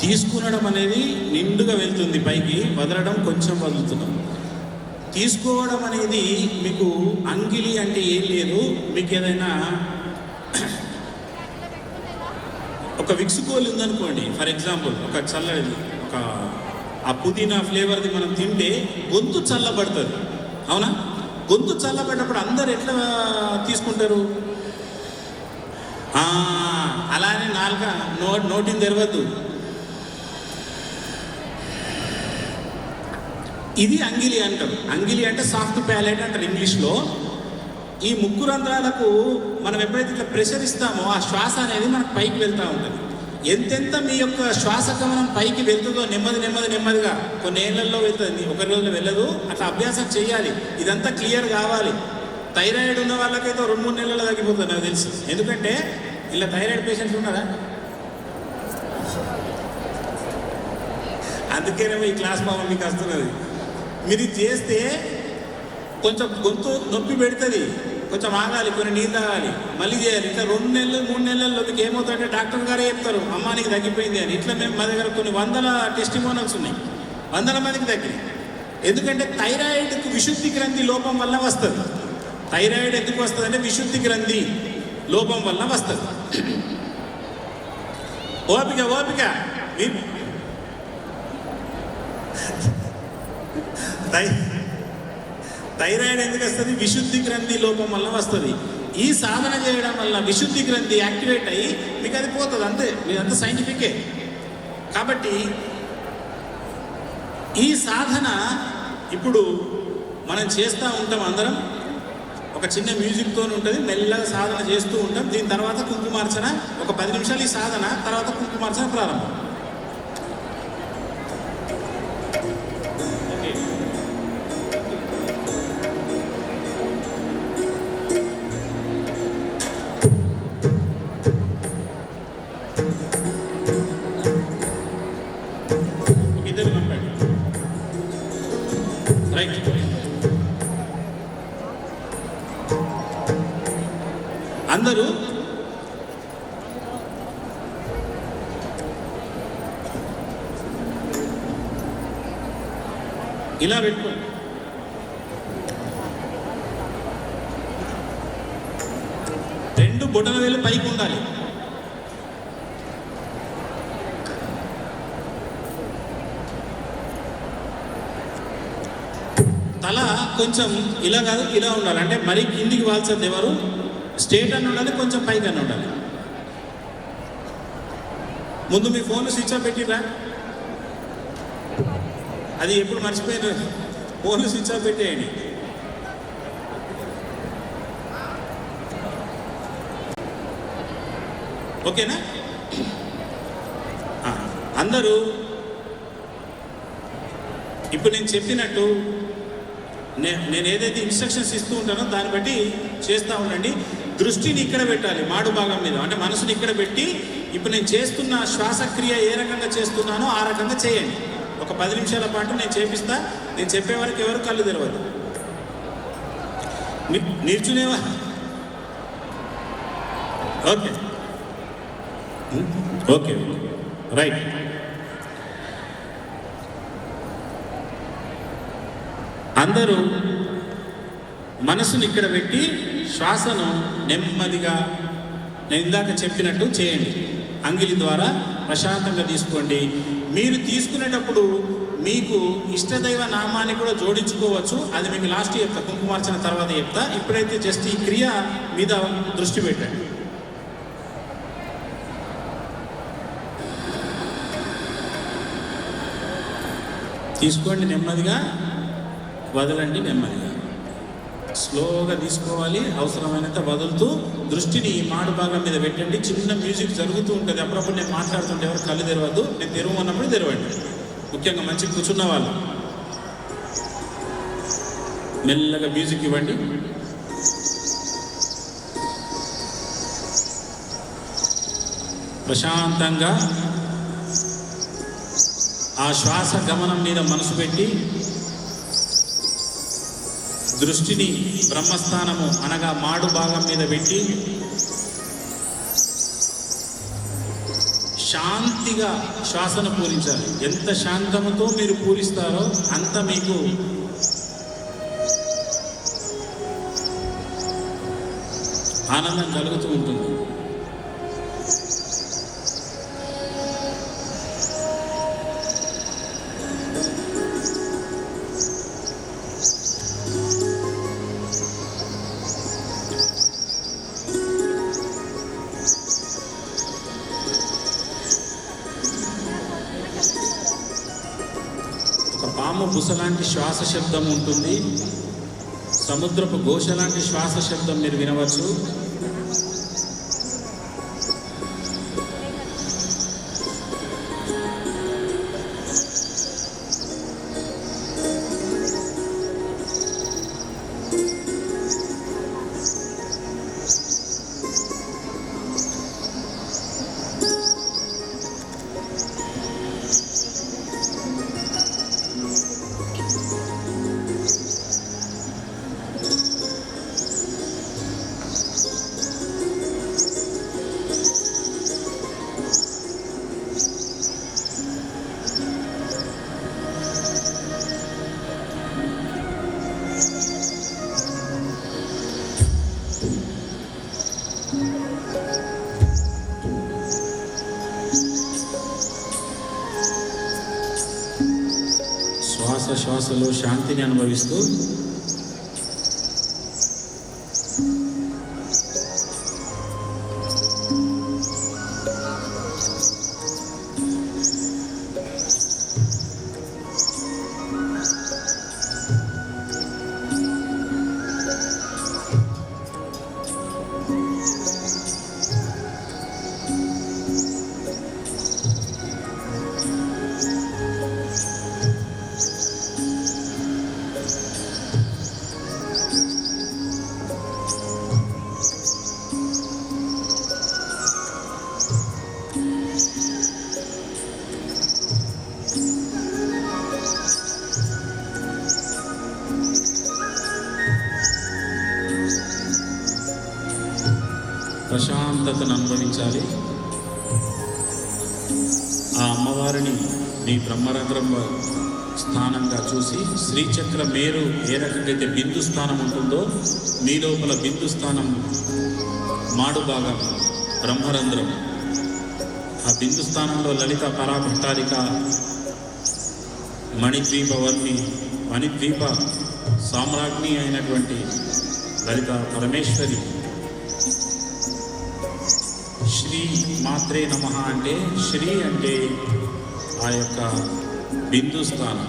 తీసుకునడం అనేది నిండుగా వెళ్తుంది పైకి, వదలడం కొంచెం వదులుతున్నాం. తీసుకోవడం అనేది మీకు అంగిలి అంటే ఏం లేదు. మీకు ఏదైనా ఒక విక్సుకోలు ఉందనుకోండి, ఫర్ ఎగ్జాంపుల్ ఒక చల్లది ఒక ఆ పుదీనా ఫ్లేవర్ది మనం తింటే గొంతు చల్లబడుతుంది, అవునా? గొంతు చల్లబడినప్పుడు అందరు ఎట్లా తీసుకుంటారు? అలానే నాలుక నోటిని తెరవద్దు. ఇది అంగిలి అంటారు. అంగిలి అంటే సాఫ్ట్ ప్యాలెట్ అంటారు ఇంగ్లీష్లో. ఈ ముక్కు రంధ్రాలకు మనం ఎప్పుడైతే ఇట్లా ప్రెషర్ ఇస్తామో ఆ శ్వాస అనేది మనకు పైకి వెళ్తూ ఉంటుంది. ఎంతెంత మీ యొక్క శ్వాస గమనం పైకి వెళ్తుందో నెమ్మదిగా కొన్ని ఏళ్లలో వెళ్తుంది, ఒక రోజులో వెళ్ళదు. అట్లా అభ్యాసం చేయాలి. ఇదంతా క్లియర్ కావాలి. థైరాయిడ్ ఉన్న వాళ్ళకైతే 2-3 నెలల్లో తగ్గిపోతుంది నాకు తెలుసు. ఎందుకంటే ఇలా థైరాయిడ్ పేషెంట్స్ ఉన్నారా? అందుకేనేమో ఈ క్లాస్ బాబు మీకు వస్తున్నది. మీరు చేస్తే కొంచెం గొంతు నొప్పి పెడుతుంది, కొంచెం ఆగాలి, కొన్ని నీళ్ళు తాగాలి, మళ్ళీ చేయాలి. ఇట్లా 2 నెలలు 3 నెలల్లో మీకు ఏమవుతుందంటే డాక్టర్ గారే చెప్తారు అమ్మా నీకు తగ్గిపోయింది అని. ఇట్లా మేము మా దగ్గర కొన్ని 100 టెస్టిమోనల్స్ ఉన్నాయి, 100 మందికి తగ్గినాయి. ఎందుకంటే థైరాయిడ్కు విశుద్ధి గ్రంథి లోపం వల్ల వస్తుంది. థైరాయిడ్ ఎందుకు వస్తుంది అంటే విశుద్ధి గ్రంథి లోపం వల్ల వస్తుంది. ఓపిక థైరాయిడ్ ఎందుకు వస్తుంది? విశుద్ధి గ్రంథి లోపం వల్ల వస్తుంది. ఈ సాధన చేయడం వల్ల విశుద్ధి గ్రంథి యాక్టివేట్ అయ్యి మీకు అది పోతుంది, అంతే. మీదంతా సైంటిఫికే. కాబట్టి ఈ సాధన ఇప్పుడు మనం చేస్తూ ఉంటాం. అందరం ఒక చిన్న మ్యూజిక్తో ఉంటుంది, మెల్లగా సాధన చేస్తూ ఉంటాం. దీని తర్వాత కుంకుమార్చన, ఒక 10 నిమిషాలు ఈ సాధన, తర్వాత కుంకుమార్చన ప్రారంభం. అందరూ ఇలా పెట్టుకోండి. రెండు బొటన వేలు పైకి ఉండాలి. తల కొంచెం ఇలా కాదు, ఇలా ఉండాలి. అంటే మరీ కిందికి వాల్చద్దు ఎవరు. స్ట్రేట్ అని ఉండాలి, కొంచెం పైకి అని ఉండాలి. ముందు మీ ఫోన్లు స్విచ్ ఆఫ్ పెట్టిరా? అది ఎప్పుడు మర్చిపోయిన ఫోన్లు స్విచ్ ఆఫ్ పెట్టేయండి. ఓకేనా? అందరూ ఇప్పుడు నేను చెప్పినట్టు నేను ఏదైతే ఇన్స్ట్రక్షన్స్ ఇస్తూ ఉంటానో దాన్ని బట్టి చేస్తూ ఉండండి. దృష్టిని ఇక్కడ పెట్టాలి, మాడు భాగం మీద, అంటే మనసుని ఇక్కడ పెట్టి ఇప్పుడు నేను చేస్తున్న శ్వాసక్రియ ఏ రకంగా చేస్తున్నానో ఆ రకంగా చేయండి. ఒక 10 నిమిషాల పాటు నేను చేపిస్తా. నేను చెప్పే వరకు ఎవరు కళ్ళు తెరవద్దు. నిల్చునేవా? Okay okay right. అందరూ మనసుని ఇక్కడ పెట్టి శ్వాసను నెమ్మదిగా నేను ఇందాక చెప్పినట్టు చేయండి. అంగిలి ద్వారా ప్రశాంతంగా తీసుకోండి. మీరు తీసుకునేటప్పుడు మీకు ఇష్టదైవ నామాన్ని కూడా జోడించుకోవచ్చు. అది మీకు లాస్ట్ చెప్తా, కుంకుమార్చన తర్వాత చెప్తా. ఇప్పుడైతే జస్ట్ ఈ క్రియ మీద దృష్టి పెట్టండి. తీసుకోండి, నెమ్మదిగా వదలండి, నెమ్మదిగా స్లోగా తీసుకోవాలి. అవసరమైనంత వదులుతూ దృష్టిని ఈ మాడు భాగం మీద పెట్టండి. చిన్న మ్యూజిక్ జరుగుతూ ఉంటుంది. అప్పుడప్పుడు నేను మాట్లాడుతుంటే ఎవరు కళ్ళు తెరవద్దు. నేను తెరవమన్నప్పుడు తెరవండి. ముఖ్యంగా మంచి కూర్చున్న వాళ్ళు మెల్లగా మ్యూజిక్ ఇవ్వండి. ప్రశాంతంగా ఆ శ్వాస గమనం మీద మనసు పెట్టి దృష్టిని బ్రహ్మస్థానము అనగా మాడు భాగం మీద పెట్టి శాంతిగా శ్వాసను పూరించాలి. ఎంత శాంతముతో మీరు పూరిస్తారో అంత మీకు ఆనందం కలుగుతూ ఉంటుంది. పాము బుస లాంటి శ్వాస శబ్దం ఉంటుంది. సముద్రపు ఘోష లాంటి శ్వాస శబ్దం మీరు వినవచ్చు. శ్వాసలో శాంతిని అనుభవిస్తూ ప్రశాంతతను అనుభవించాలి. ఆ అమ్మవారిని మీ బ్రహ్మరంధ్రం స్థానంగా చూసి శ్రీచక్ర మేరు ఏ రకంగా అయితే బిందు స్థానం ఉంటుందో మీ లోపల బిందు స్థానం మాడు భాగం బ్రహ్మరంధ్రం. ఆ బిందు స్థానంలో లలిత పరాభట్టారిక మణిద్వీప సామ్రాజ్ఞి అయినటువంటి లలిత పరమేశ్వరి శ్రీ మాత్రే నమః అంటే శ్రీ అంటే ఆ యొక్క బిందు స్థానం.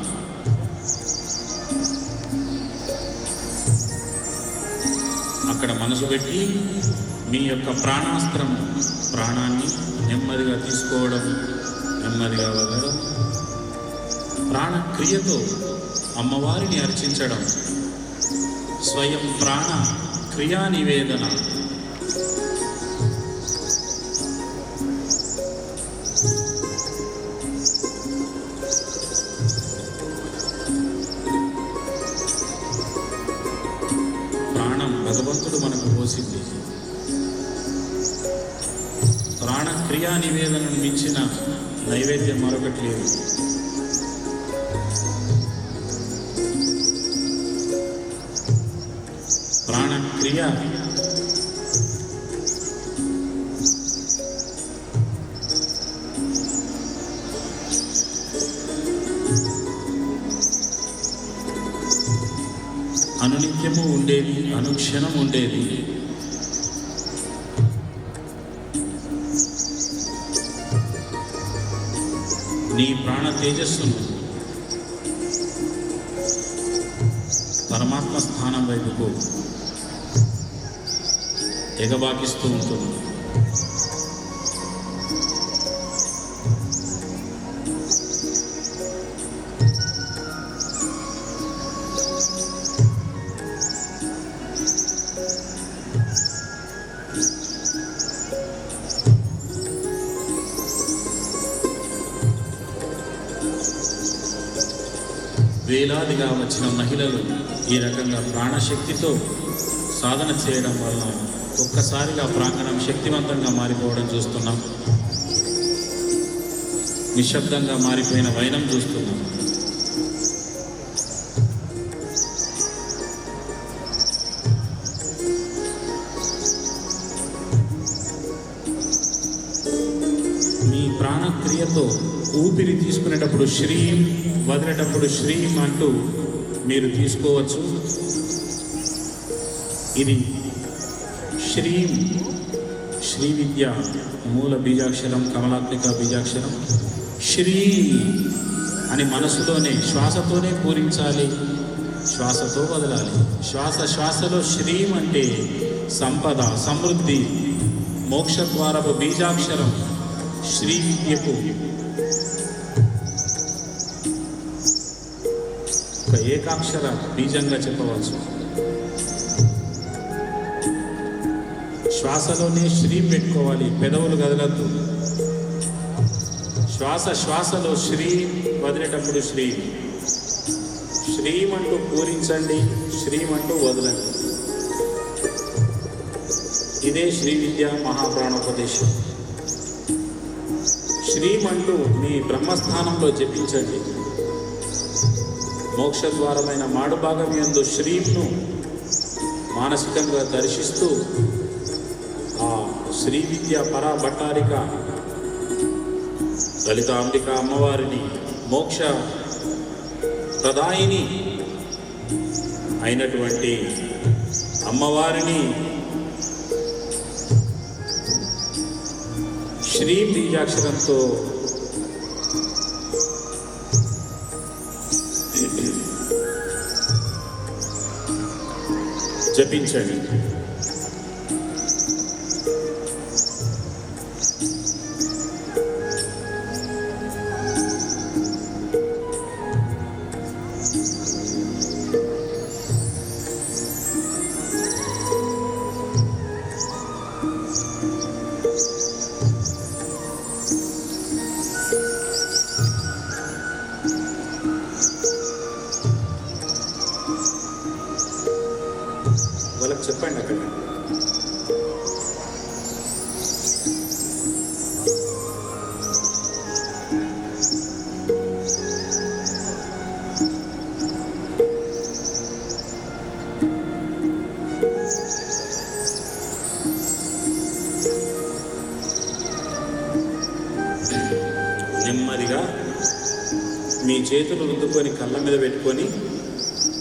అక్కడ మనసు పెట్టి మీ యొక్క ప్రాణాస్త్రం ప్రాణాన్ని నెమ్మదిగా తీసుకోవడం, నెమ్మదిగా వదలడం, ప్రాణక్రియతో అమ్మవారిని అర్చించడం, స్వయం ప్రాణ క్రియా నివేదన ప్రాణం భగవంతుడు మనకు పోసింది. ప్రాణక్రియా నివేదనను మించిన నైవేద్యం మరొకటి లేదు. ప్రాణక్రియ అనునిత్యము ఉండేది, అనుక్షణం ఉండేది. నీ ప్రాణ తేజస్సును పరమాత్మ స్థానం వైపుకు ఎగబాకిస్తూ ఉంటుంది. వేలాదిగా వచ్చిన మహిళలు ఈ రకంగా ప్రాణశక్తితో సాధన చేయడం వల్ల ఒక్కసారిగా ప్రాంగణం శక్తివంతంగా మారిపోవడం చూస్తున్నాం. నిశ్శబ్దంగా మారిపోయిన వైనం చూస్తున్నాం. మీ ప్రాణక్రియతో ఊపిరి తీసుకునేటప్పుడు శ్రీం, వదిలేటప్పుడు శ్రీం అంటూ మీరు తీసుకోవచ్చు. ఇది శ్రీం, శ్రీ విద్య మూల బీజాక్షరం, కమలాత్మిక బీజాక్షరం. శ్రీ అని మనసులోనే శ్వాసతోనే పూరించాలి, శ్వాసతో వదలాలి. శ్వాసలో శ్రీం అంటే సంపద, సమృద్ధి, మోక్షద్వారపు బీజాక్షరం శ్రీ విద్యకు ఒక ఏకాక్షర బీజంగా చెప్పవచ్చు. శ్వాసలోనే శ్రీ పెట్టుకోవాలి, పెదవులు కదలద్దు. శ్వాసలో శ్రీ, వదిలేటప్పుడు శ్రీ. శ్రీమంటూ పూరించండి, శ్రీమంటూ వదలండి. ఇదే శ్రీ విద్య మహాప్రాణోపదేశం. శ్రీమంటూ మీ బ్రహ్మస్థానంలో జపించండి. మోక్షద్వారమైన మాడుభాగం యందు శ్రీను మానసికంగా దర్శిస్తూ ఆ శ్రీ విద్య పరాభట్టారిక లలితాంబిక అమ్మవారిని, మోక్ష ప్రదాయిని అయినటువంటి అమ్మవారిని శ్రీ బీజాక్షరంతో జపించండి. వాళ్ళకి చెప్పండి అక్కడ. నెమ్మదిగా మీ చేతులు రుద్దుకొని కళ్ళ మీద పెట్టుకొని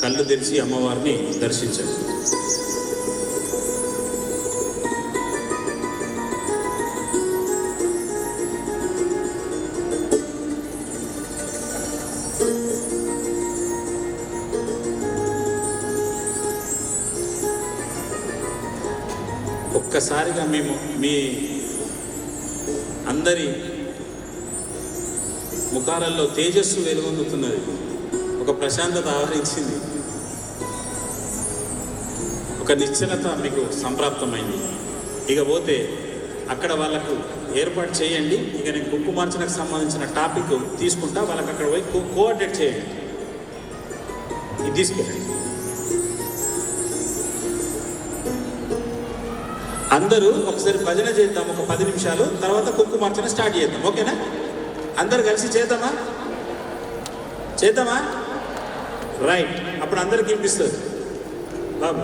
కళ్ళు తెరిచి అమ్మవారిని దర్శించండి. ఒక్కసారిగా మేము మీ అందరి ముఖాలలో తేజస్సు వెలుగొందుతున్నది. ఒక ప్రశాంతత ఆవరించింది, ఒక నిశ్చలత మీకు సంప్రాప్తమైంది. ఇక పోతే అక్కడ వాళ్ళకు ఏర్పాటు చేయండి. ఇక నేను కుంకుమార్చనకు సంబంధించిన టాపిక్ తీసుకుంటా, వాళ్ళకి అక్కడ పోయి కోఆర్డినేట్ చేయండి. ఇది తీసుకోండి. అందరూ ఒకసారి భజన చేద్దాం, ఒక 10 నిమిషాలు, తర్వాత కుంకుమార్చన స్టార్ట్ చేద్దాం. ఓకేనా? అందరు కలిసి చేద్దామా? చేద్దామా? రైట్. అప్పుడు అందరికి వినిపిస్తుంది. బాబు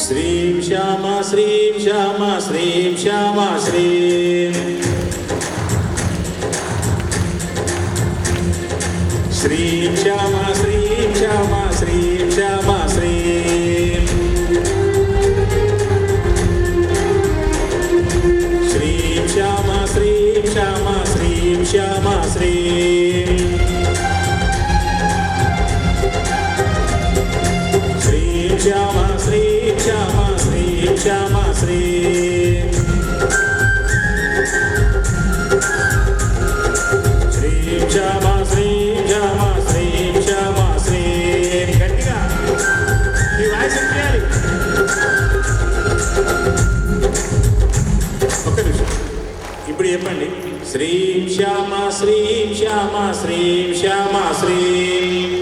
శ్రీం శ్యామ శ్రీం శ్యామ శ్రీం శ్యామ శ్రీం శ్రీం శ్యామ శ్రీం శ్యామ శ్రీం శ్యామ శ్రీం శ్రీం శ్యామ శ్రీం శ్యామ శ్రీం శ్యామ శ్రీం శ్రీం శ్యామ శ్రీం శ్యామ శ్రీం శ్యామ శ్రీం శ్రీం శ్యామ శ్రీం శ్యామ శ్రీం శ్యామ శ్రీం. గట్టిగా మీ వాయిస్ వినిపించాలి. ఒక్క నిమిషం. ఇప్పుడు చెప్పండి. శ్రీం శ్యామ శ్రీం శ్యామ శ్రీం శ్యామ శ్రీం